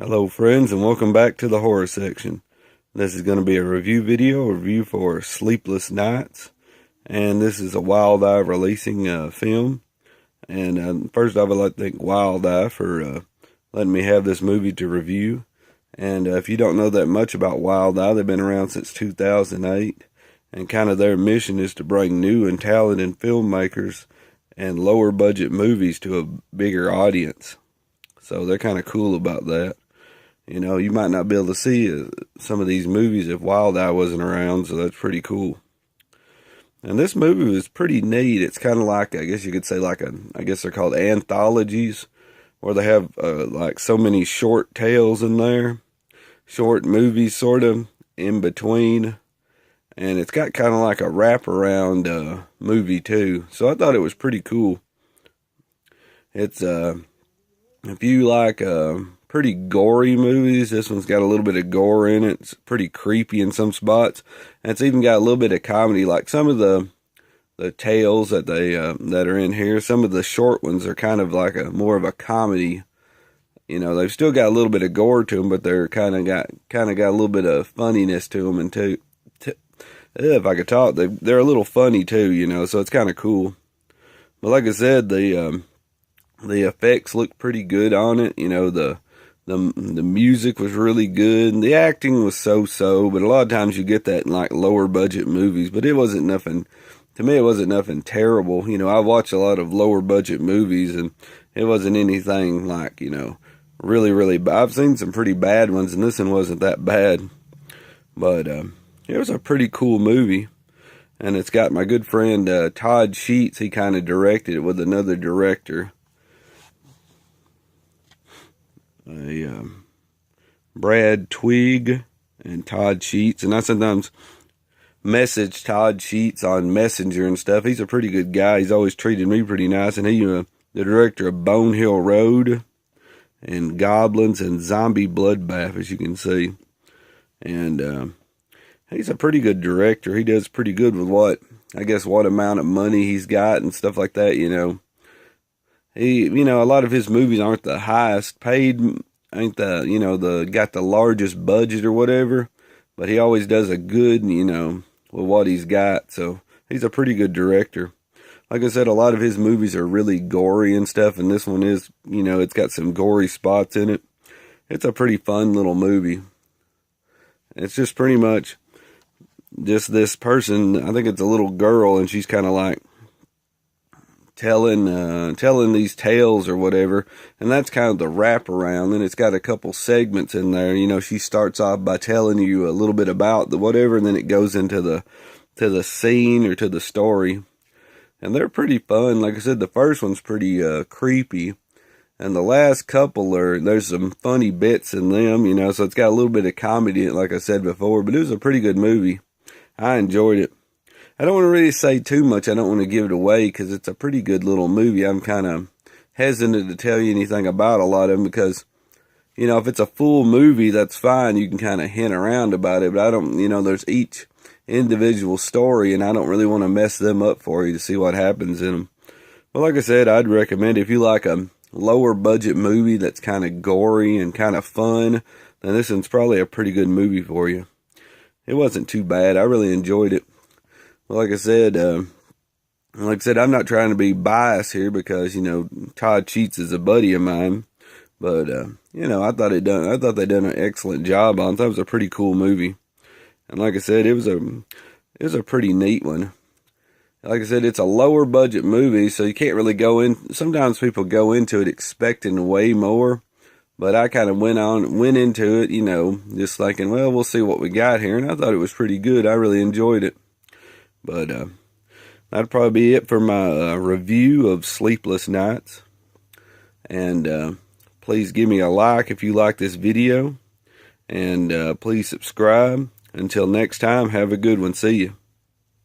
Hello friends, and welcome back to the horror section. This is going to be a review for Sleepless Nights, and this is a Wild Eye releasing film. And first I would like to thank Wild Eye for letting me have this movie to review. And if you don't know that much about Wild Eye, they've been around since 2008, and kind of their mission is to bring new and talented filmmakers and lower budget movies to a bigger audience. So they're kind of cool about that. You know, you might not be able to see some of these movies if Wild Eye wasn't around, so that's pretty cool. And this movie was pretty neat. It's kind of like, I guess you could say I guess they're called anthologies, where they have like so many short tales in there, short movies sort of in between. And it's got kind of like a wraparound movie too. So I thought it was pretty cool. It's, if you like pretty gory movies, this one's got a little bit of gore in it. It's pretty creepy in some spots, and it's even got a little bit of comedy. Like some of the tales that that are in here, some of the short ones are kind of like more of a comedy. You know, they've still got a little bit of gore to them, but they're kind of got a little bit of funniness to them, and if I could talk, they're a little funny too. You know, so it's kind of cool. But like I said, the effects look pretty good on it. You know, the music was really good, and the acting was so-so, but a lot of times you get that in like lower budget movies, but it wasn't nothing, to me it wasn't nothing terrible. You know, I watch a lot of lower budget movies, and it wasn't anything like, you know, really bad. I've seen some pretty bad ones, and this one wasn't that bad, but it was a pretty cool movie. And it's got my good friend Todd Sheets. He kind of directed it with another director, Brad Twigg and Todd Sheets. And I sometimes message Todd Sheets on Messenger and stuff. He's a pretty good guy. He's always treated me pretty nice. And he's the director of Bone Hill Road and Goblins and Zombie Bloodbath, as you can see. And he's a pretty good director. He does pretty good with what amount of money he's got and stuff like that, you know. You know, a lot of his movies aren't the highest paid, ain't got the largest budget or whatever, but he always does a good, you know, with what he's got. So he's a pretty good director. Like I said, a lot of his movies are really gory and stuff, and this one is, you know, it's got some gory spots in it. It's a pretty fun little movie. It's just pretty much just this person, I think it's a little girl, and she's kind of like telling these tales or whatever, and that's kind of the wraparound. And it's got a couple segments in there. You know, she starts off by telling you a little bit about the whatever, and then it goes into the scene or to the story, and they're pretty fun. Like I said, the first one's pretty creepy, and the last couple there's some funny bits in them, you know, so it's got a little bit of comedy in it, like I said before, but it was a pretty good movie. I enjoyed it. I don't want to really say too much. I don't want to give it away because it's a pretty good little movie. I'm kind of hesitant to tell you anything about a lot of them because, you know, if it's a full movie, that's fine. You can kind of hint around about it, but I don't, you know, there's each individual story, and I don't really want to mess them up for you to see what happens in them. But like I said, I'd recommend if you like a lower budget movie that's kind of gory and kind of fun, then this one's probably a pretty good movie for you. It wasn't too bad. I really enjoyed it. Well, like I said, I'm not trying to be biased here because, you know, Todd Sheets is a buddy of mine, but you know, I thought they done an excellent job on it. That was a pretty cool movie, and like I said, it was a pretty neat one. Like I said, it's a lower budget movie, so you can't really go in. Sometimes people go into it expecting way more, but I kind of went into it, you know, just thinking, well, we'll see what we got here, and I thought it was pretty good. I really enjoyed it. But that'd probably be it for my review of Sleepless Nights. And please give me a like if you like this video. And please subscribe. Until next time, have a good one. See you.